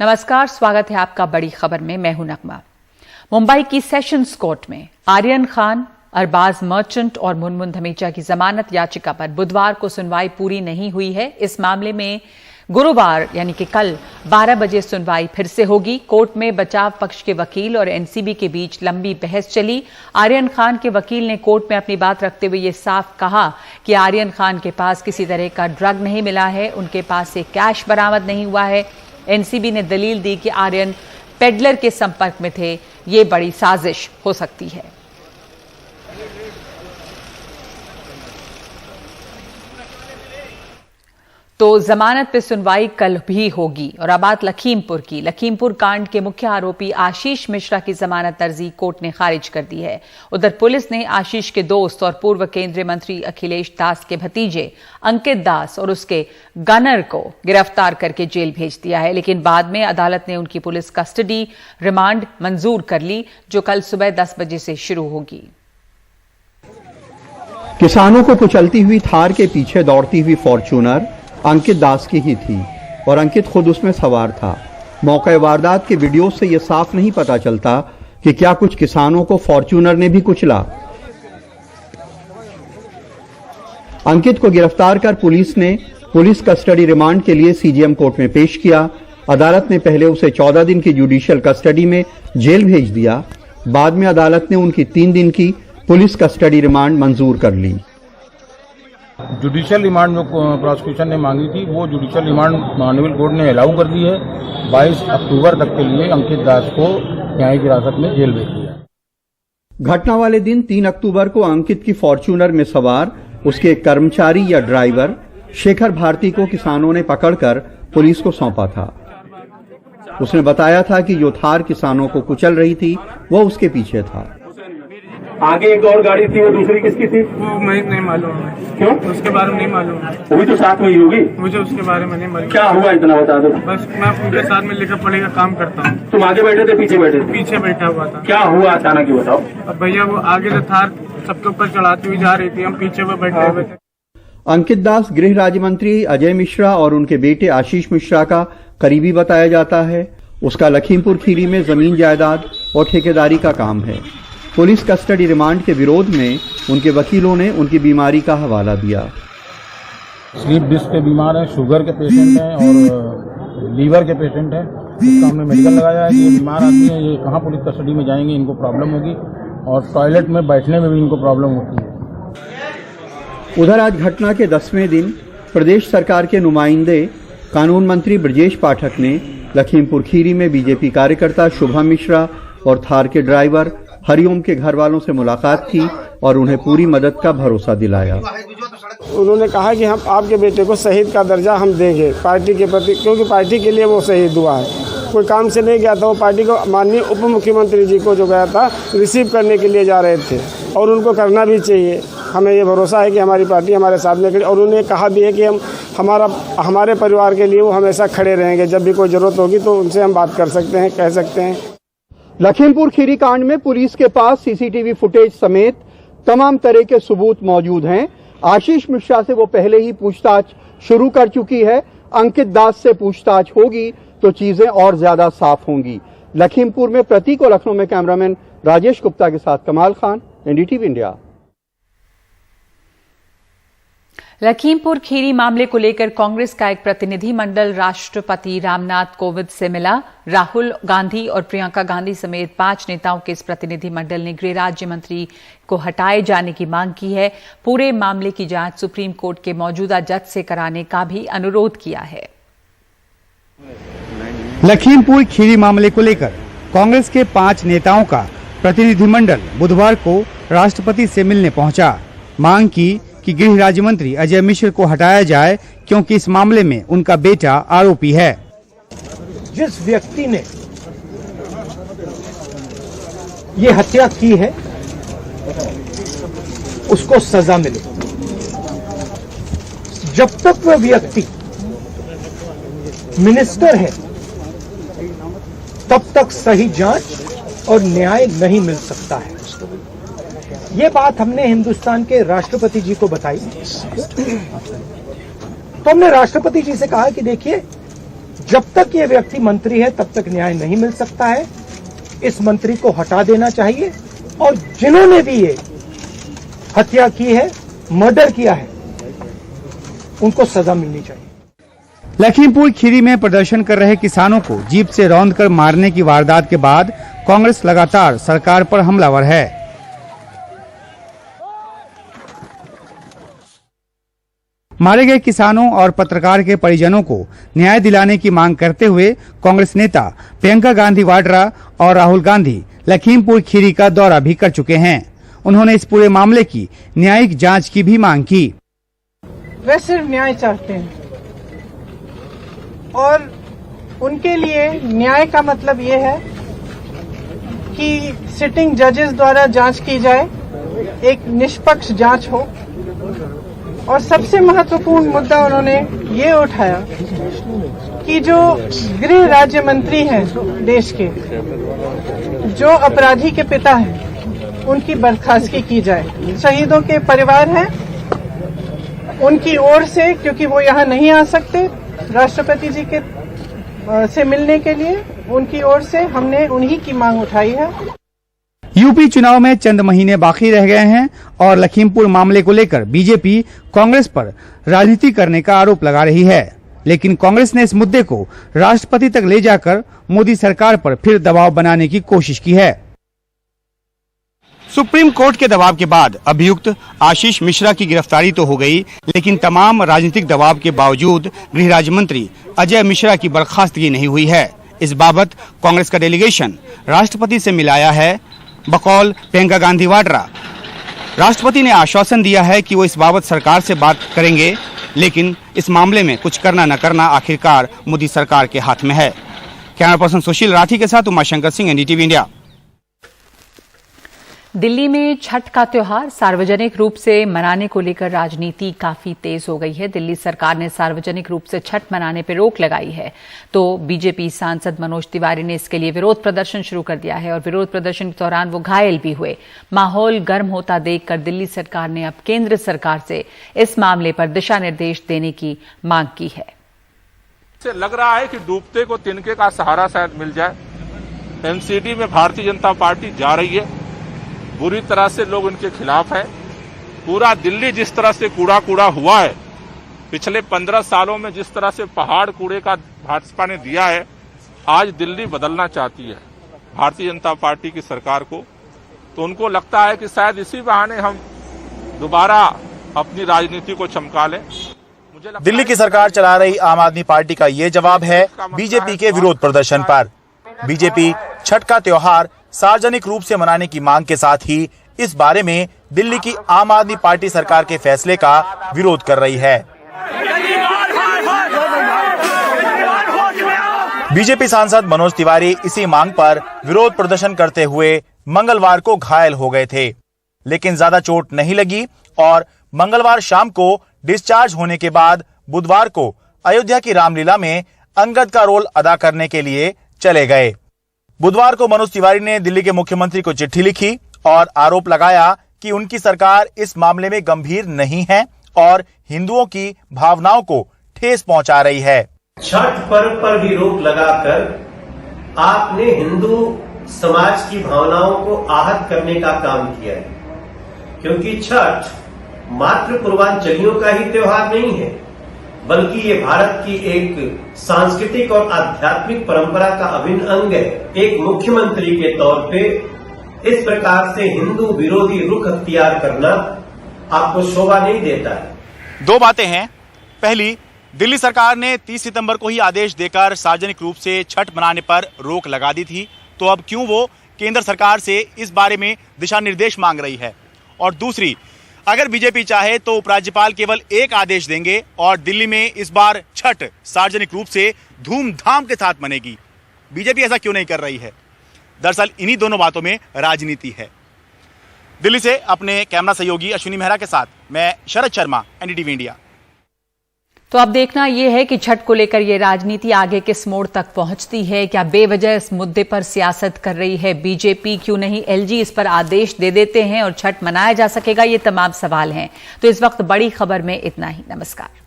नमस्कार, स्वागत है आपका बड़ी खबर में। मैं हूं नगमा। मुंबई की सेशंस कोर्ट में आर्यन खान, अरबाज मर्चेंट और मुनमुन धमीजा की जमानत याचिका पर बुधवार को सुनवाई पूरी नहीं हुई है। इस मामले में गुरुवार यानी कि कल 12 बजे सुनवाई फिर से होगी। कोर्ट में बचाव पक्ष के वकील और एनसीबी के बीच लंबी बहस चली। आर्यन खान के वकील ने कोर्ट में अपनी बात रखते हुए ये साफ कहा कि आर्यन खान के पास किसी तरह का ड्रग नहीं मिला है, उनके पास से कैश बरामद नहीं हुआ है। एनसीबी ने दलील दी कि आर्यन पेडलर के संपर्क में थे, ये बड़ी साजिश हो सकती है। तो जमानत पे सुनवाई कल भी होगी। और अब बात लखीमपुर की। लखीमपुर कांड के मुख्य आरोपी आशीष मिश्रा की जमानत अर्जी कोर्ट ने खारिज कर दी है। उधर पुलिस ने आशीष के दोस्त और पूर्व केंद्रीय मंत्री अखिलेश दास के भतीजे अंकित दास और उसके गनर को गिरफ्तार करके जेल भेज दिया है, लेकिन बाद में अदालत ने उनकी पुलिस कस्टडी रिमांड मंजूर कर ली, जो कल सुबह 10 बजे से शुरू होगी। किसानों को कुचलती हुई थार के पीछे दौड़ती हुई फॉर्च्यूनर अंकित दास की ही थी और अंकित खुद उसमें सवार था। मौके वारदात के वीडियो से यह साफ नहीं पता चलता कि क्या कुछ किसानों को फॉर्च्यूनर ने भी कुचला। अंकित को गिरफ्तार कर पुलिस ने पुलिस कस्टडी रिमांड के लिए सीजीएम कोर्ट में पेश किया। अदालत ने पहले उसे 14 दिन की जुडिशियल कस्टडी में जेल भेज दिया। बाद में अदालत ने उनकी 3 दिन की पुलिस कस्टडी रिमांड मंजूर कर ली। जुडिशियल रिमांड जो प्रोसिक्यूशन ने मांगी थी, वो जुडिशियल रिमांड मानवीय कोर्ट ने अलाउ कर दी है। 22 अक्टूबर तक के लिए अंकित दास को न्यायिक हिरासत में जेल भेज दिया। घटना वाले दिन 3 अक्टूबर को अंकित की फॉर्च्यूनर में सवार उसके कर्मचारी या ड्राइवर शेखर भारती को किसानों ने पकड़कर पुलिस को सौंपा था। उसने बताया था कि जो थार किसानों को कुचल रही थी वो उसके पीछे था। आगे एक और गाड़ी थी, वो दूसरी किसकी थी? वो मुझे नहीं मालूम है। क्यों? उसके बारे में नहीं मालूम है। वो भी तो साथ में ही होगी। मुझे उसके बारे में नहीं मालूम। क्या हुआ इतना बता दो। बस मैं उनके साथ में लिखा पढ़े का काम करता हूँ। तुम आगे बैठे थे पीछे बैठे थे? पीछे बैठा हुआ था। क्या हुआ अचानक ये बताओ। अब भैया वो आगे से थार सबके ऊपर चढ़ाती हुई जा रही थी, हम पीछे वो बैठे हुए थे। अंकित दास गृह राज्य मंत्री अजय मिश्रा और उनके बेटे आशीष मिश्रा का करीबी बताया जाता है। उसका लखीमपुर खीरी में जमीन जायदाद और ठेकेदारी का काम है। पुलिस कस्टडी रिमांड के विरोध में उनके वकीलों ने उनकी बीमारी का हवाला दिया। स्लीप डिस्क के बीमार हैं, शुगर के पेशेंट हैं और लीवर के पेशेंट हैं। उसका हमने मेडिकल लगाया है कि ये बीमार आदमी है, ये कहाँ पुलिस कस्टडी में जाएंगे, इनको प्रॉब्लम होगी और टॉयलेट में बैठने में भी इनको प्रॉब्लम होती है। उधर आज घटना के 10वें दिन प्रदेश सरकार के नुमाइंदे कानून मंत्री ब्रजेश पाठक ने लखीमपुर खीरी में बीजेपी कार्यकर्ता शुभम मिश्रा और थार के ड्राइवर हरिओम के घर वालों से मुलाकात की और उन्हें पूरी मदद का भरोसा दिलाया। उन्होंने कहा कि हम आपके बेटे को शहीद का दर्जा हम देंगे पार्टी के प्रति, क्योंकि पार्टी के लिए वो शहीद हुआ है। कोई काम से नहीं गया था, वो पार्टी को माननीय उप मुख्यमंत्री जी को जो गया था रिसीव करने के लिए जा रहे थे और उनको करना भी चाहिए। हमें ये भरोसा है कि हमारी पार्टी हमारे साथ में खड़ी, और उन्होंने कहा भी है कि हमारे परिवार के लिए वो हमेशा खड़े रहेंगे। जब भी कोई जरूरत होगी तो उनसे हम बात कर सकते हैं, कह सकते हैं। लखीमपुर खीरी कांड में पुलिस के पास सीसीटीवी फुटेज समेत तमाम तरह के सबूत मौजूद हैं। आशीष मिश्रा से वो पहले ही पूछताछ शुरू कर चुकी है। अंकित दास से पूछताछ होगी तो चीजें और ज्यादा साफ होंगी। लखीमपुर में प्रतीक और लखनऊ में कैमरामैन राजेश गुप्ता के साथ कमाल खान, एनडीटीवी इंडिया। लखीमपुर खीरी मामले को लेकर कांग्रेस का एक प्रतिनिधि मंडल राष्ट्रपति रामनाथ कोविंद से मिला। राहुल गांधी और प्रियंका गांधी समेत 5 नेताओं के इस प्रतिनिधि मंडल ने गृह राज्य मंत्री को हटाए जाने की मांग की है। पूरे मामले की जांच सुप्रीम कोर्ट के मौजूदा जज से कराने का भी अनुरोध किया है। लखीमपुर खीरी मामले को लेकर कांग्रेस के 5 नेताओं का प्रतिनिधिमंडल बुधवार को राष्ट्रपति से मिलने पहुंचा। मांग की कि गृह राज्य मंत्री अजय मिश्र को हटाया जाए, क्योंकि इस मामले में उनका बेटा आरोपी है। जिस व्यक्ति ने ये हत्या की है उसको सजा मिले। जब तक वह व्यक्ति मिनिस्टर है तब तक सही जांच और न्याय नहीं मिल सकता है। ये बात हमने हिंदुस्तान के राष्ट्रपति जी को बताई तो हमने राष्ट्रपति जी से कहा कि देखिए, जब तक ये व्यक्ति मंत्री है तब तक न्याय नहीं मिल सकता है। इस मंत्री को हटा देना चाहिए और जिन्होंने भी ये हत्या की है, मर्डर किया है, उनको सजा मिलनी चाहिए। लखीमपुर खीरी में प्रदर्शन कर रहे किसानों को जीप से रौंदकर मारने की वारदात के बाद कांग्रेस लगातार सरकार पर हमलावर है। मारे गए किसानों और पत्रकार के परिजनों को न्याय दिलाने की मांग करते हुए कांग्रेस नेता प्रियंका गांधी वाड्रा और राहुल गांधी लखीमपुर खीरी का दौरा भी कर चुके हैं। उन्होंने इस पूरे मामले की न्यायिक जांच की भी मांग की। वे सिर्फ न्याय चाहते हैं और उनके लिए न्याय का मतलब ये है कि सिटिंग जजेस द्वारा जांच की जाए, एक निष्पक्ष जांच हो। और सबसे महत्वपूर्ण मुद्दा उन्होंने ये उठाया कि जो गृह राज्य मंत्री हैं देश के, जो अपराधी के पिता हैं, उनकी बर्खास्तगी की जाए। शहीदों के परिवार हैं, उनकी ओर से, क्योंकि वो यहाँ नहीं आ सकते राष्ट्रपति जी के से मिलने के लिए, उनकी ओर से हमने उन्हीं की मांग उठाई है। यूपी चुनाव में चंद महीने बाकी रह गए हैं और लखीमपुर मामले को लेकर बीजेपी कांग्रेस पर राजनीति करने का आरोप लगा रही है, लेकिन कांग्रेस ने इस मुद्दे को राष्ट्रपति तक ले जाकर मोदी सरकार पर फिर दबाव बनाने की कोशिश की है। सुप्रीम कोर्ट के दबाव के बाद अभियुक्त आशीष मिश्रा की गिरफ्तारी तो हो गई, लेकिन तमाम राजनीतिक दबाव के बावजूद गृह राज्य मंत्री अजय मिश्रा की बर्खास्तगी नहीं हुई है। इस बाबत कांग्रेस का डेलीगेशन राष्ट्रपति से मिलाया है। बकौल प्रियंका गांधी वाड्रा, राष्ट्रपति ने आश्वासन दिया है कि वो इस बाबत सरकार से बात करेंगे, लेकिन इस मामले में कुछ करना न करना आखिरकार मोदी सरकार के हाथ में है। कैमरा पर्सन सुशील राठी के साथ उमाशंकर सिंह, एनडीटीवी इंडिया। दिल्ली में छठ का त्योहार सार्वजनिक रूप से मनाने को लेकर राजनीति काफी तेज हो गई है। दिल्ली सरकार ने सार्वजनिक रूप से छठ मनाने पर रोक लगाई है, तो बीजेपी सांसद मनोज तिवारी ने इसके लिए विरोध प्रदर्शन शुरू कर दिया है और विरोध प्रदर्शन के दौरान वो घायल भी हुए। माहौल गर्म होता देखकर दिल्ली सरकार ने अब केंद्र सरकार से इस मामले पर दिशा निर्देश देने की मांग की है। लग रहा है कि डूबते को तिनके का सहारा शायद मिल जाए। एमसीडी में भारतीय जनता पार्टी जा रही है, बुरी तरह से लोग उनके खिलाफ है। पूरा दिल्ली जिस तरह से कूड़ा कूड़ा हुआ है, पिछले 15 सालों में जिस तरह से पहाड़ कूड़े का भाजपा ने दिया है, आज दिल्ली बदलना चाहती है भारतीय जनता पार्टी की सरकार को। तो उनको लगता है कि शायद इसी बहाने हम दोबारा अपनी राजनीति को चमका लें। दिल्ली की सरकार चला रही आम आदमी पार्टी का ये जवाब है बीजेपी के विरोध प्रदर्शन पर। बीजेपी छठ का त्योहार सार्वजनिक रूप से मनाने की मांग के साथ ही इस बारे में दिल्ली की आम आदमी पार्टी सरकार के फैसले का विरोध कर रही है। बीजेपी सांसद मनोज तिवारी इसी मांग पर विरोध प्रदर्शन करते हुए मंगलवार को घायल हो गए थे, लेकिन ज्यादा चोट नहीं लगी और मंगलवार शाम को डिस्चार्ज होने के बाद बुधवार को अयोध्या की रामलीला में अंगद का रोल अदा करने के लिए चले गए। बुधवार को मनोज तिवारी ने दिल्ली के मुख्यमंत्री को चिट्ठी लिखी और आरोप लगाया कि उनकी सरकार इस मामले में गंभीर नहीं है और हिंदुओं की भावनाओं को ठेस पहुंचा रही है। छठ पर्व पर भी रोक लगाकर आपने हिंदू समाज की भावनाओं को आहत करने का काम किया है, क्योंकि छठ मात्र पूर्वांचलियों का ही त्योहार नहीं है, बल्कि ये भारत की एक सांस्कृतिक और आध्यात्मिक परंपरा का अभिन्न अंग है। एक मुख्यमंत्री के तौर पे इस प्रकार से हिंदू विरोधी रुख अख्तियार करना आपको शोभा नहीं देता है। दो बातें हैं। पहली, दिल्ली सरकार ने 30 सितंबर को ही आदेश देकर सार्वजनिक रूप से छठ मनाने पर रोक लगा दी थी, तो अब क्यों वो केंद्र सरकार से इस बारे में दिशा निर्देश मांग रही है। और दूसरी, अगर बीजेपी चाहे तो उपराज्यपाल केवल एक आदेश देंगे और दिल्ली में इस बार छठ सार्वजनिक रूप से धूमधाम के साथ मनेगी। बीजेपी ऐसा क्यों नहीं कर रही है? दरअसल इन्हीं दोनों बातों में राजनीति है। दिल्ली से अपने कैमरा सहयोगी अश्विनी मेहरा के साथ मैं शरद शर्मा, एनडीटीवी इंडिया। तो अब देखना यह है कि छठ को लेकर यह राजनीति आगे किस मोड़ तक पहुंचती है। क्या बेवजह इस मुद्दे पर सियासत कर रही है बीजेपी? क्यों नहीं एलजी इस पर आदेश दे देते हैं और छठ मनाया जा सकेगा? ये तमाम सवाल हैं। तो इस वक्त बड़ी खबर में इतना ही। नमस्कार।